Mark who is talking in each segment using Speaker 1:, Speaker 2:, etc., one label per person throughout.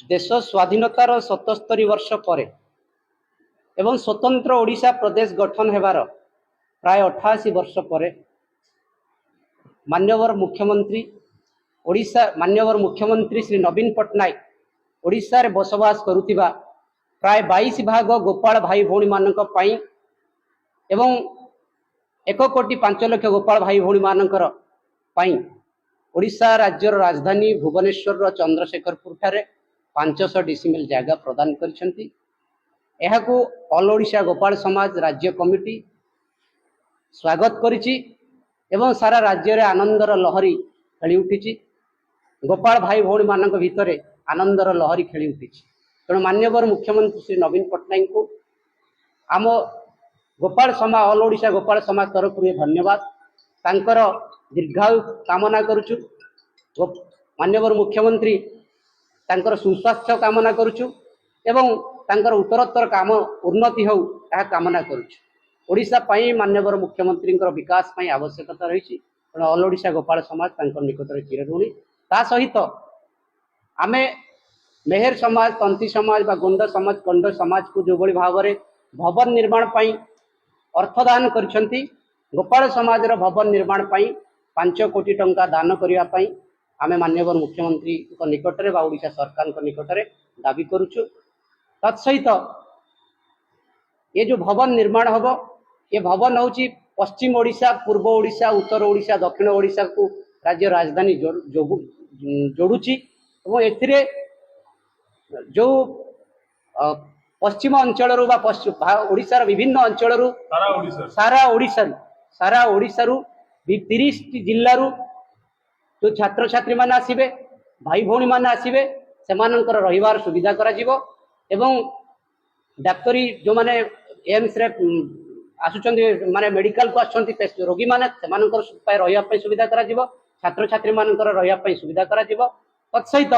Speaker 1: देश स्वाधीनतार 77 वर्ष पर एवं स्वतंत्र ओडिशा प्रदेश गठन हेबार प्राय 88 वर्ष पर मान्यवर मुख्यमंत्री मान्यवर मुख्यमंत्री श्री नवीन पट्टनायक ओडिशा रे बसवास करुथिबा प्राय 22 भाग गोपाल भाई भौणी मानक पई एवं 1,05,00,000 गोपाल भाई भौणी मानकर पई ओडिशा राज्यर राजधानी भुवनेश्वर चंद्रशेखरपुर ठारे 500 डिसिमिल जगह प्रदान करिसेंती। एहाकू ऑल ओडिशा गोपाल समाज राज्य कमिटी स्वागत करिछि एवं सारा राज्य रे आनंदर लहरी खेली उठिछि। गोपाल भाई भौणी मानक भितरे आनंदर लहरी खेली उठिछि। तेणु मान्यवर मुख्यमंत्री श्री नवीन पट्टनायक को आम गोपाल समाज ऑल ओडिशा गोपाल समाज तरफ धन्यवाद तांकर दीर्घायु कामना करुचु। मान्यवर मुख्यमंत्री तांकर सुस्वास्थ्य कामना करुचु एवं तांकर उत्तरोत्तर काम उन्नति हो यह कामना करुचु। ओडिशा पई मान्यवर मुख्यमंत्री विकास पई आवश्यकता रही ऑल ओडिशा गोपाल समाज तांकर निकटरे चिरऋणी। ता सहित आमे मेहर समाज तंती समाज बा गंड समाज को जो बड़ी भाव में भवन निर्माण पई अर्थदान करिसेंती। गोपाल समाज रो भवन निर्माण पई 5 कोटी टंका दान करिया पई आमे मान्यवर मुख्यमंत्री को निकटरे बा ओडिशा सरकार को निकटरे दाबी करुचु। तत्सहित ये जो भवन निर्माण होबो ये भवन होची पश्चिम ओडिशा पूर्व ओडिशा उत्तर ओडिशा दक्षिण ओडिशा को राज्य राजधानी जोड़ुची और एथिरे जो पश्चिम अंचल ओडिशा विभिन्न अंचल सारा ओडिशा 30 जिल्ला जो छात्र छात्री मान आसबे भाई भौणी मान आसबे से रहिबार सुविधा करा जिवो एवं डाक्तरी जो माने एम्स रे आसुचंदी माने मेडिकल को आसुचंदी रोगी माने सेमानकर रहिबा पई सुविधा करा जिवो छात्र छात्री मानकर रहिबा पई सुविधा करा जिवो। तत्सहित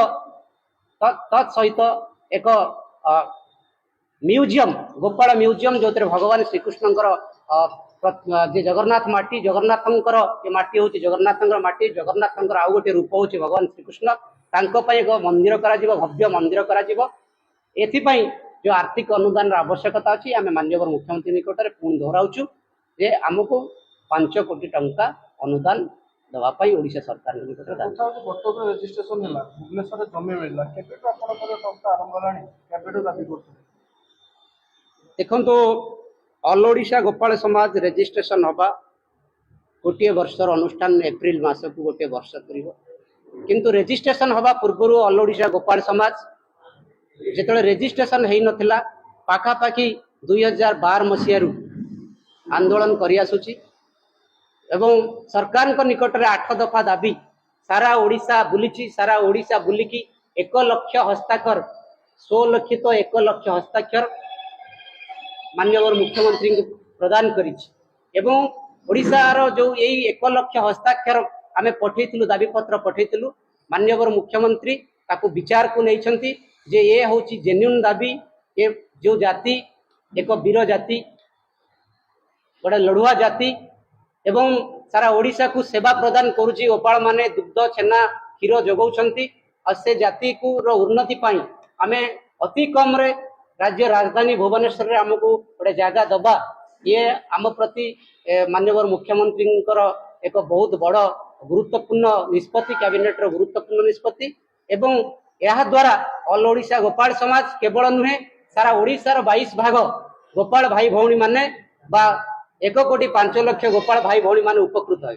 Speaker 1: एक म्यूजियम गोपाल म्यूजियम जो भगवान श्रीकृष्णकर जे जगन्नाथ माटी जगन्नाथंकर ये माटी होची जगन्नाथंकर माटी जगन्नाथंकर आउ गोटे रूप होची भगवान श्रीकृष्ण तांको पई एक मंदिर करा जिवो भव्य मंदिर करा जिवो। एथिपाई जो आर्थिक अनुदान आवश्यकता अच्छी आम मान्यवर मुख्यमंत्री निकट में पुणी दोहराऊँ जे आमको 5 कोटी टंका अनुदान दवापाई ओडिशा सरकार निकट देखो ऑल ओडिशा गोपाल समाज रेजिस्ट्रेशन हवा गोटे वर्षर अनुष्ठान एप्रिल मास को गोटे वर्ष किंतु रेजिस्ट्रेशन हवा पूर्व ऑल ओडिशा गोपाल समाज जिते रेजिस्ट्रेशन हो नथिला पाखापाखि 2012 मसीह आंदोलन करि आसुची एवं सरकार को निकट में 8 दफा दाबी सारा ओडिशा बुलीची सारा ओडिशा बुलिकी 1 लाख हस्ताक्षर 16 1 लाख हस्ताक्षर मान्यवर मुख्यमंत्री प्रदान करिछि एवं ओडिशार जो यही 1 लाख हस्ताक्षर आमे पठेइथिलु दाबी पत्र पठेइथिलु मान्यवर मुख्यमंत्री ताकू विचार को नैछंती जे ये होची जेन्युइन दाबी ये जो जाति एक वीर जाति गोटे लड़ुआ जाति एवं सारा ओडिशा को सेवा प्रदान करुची गोपाल माने दुग्ध छेना क्षीर जोगाउछंती और से जाति को उन्नति पाई आमे अति कम रे राज्य राजधानी भुवनेश्वर रे हमको गोटे जगह दबा ये आम प्रति मान्यवर मुख्यमंत्री एक बहुत बड़ गुरुत्वपूर्ण निष्पत्ति कैबिनेट रो गुरुत्वपूर्ण निष्पत्ति एवं यह द्वारा ऑल ओडिशा गोपाल समाज केवल नुहे सारा ओडिशार 22 भाग गोपाल भाई भौणी माने बा 1,05,00,000 गोपाल भाई भौणी माने उपकृत हे।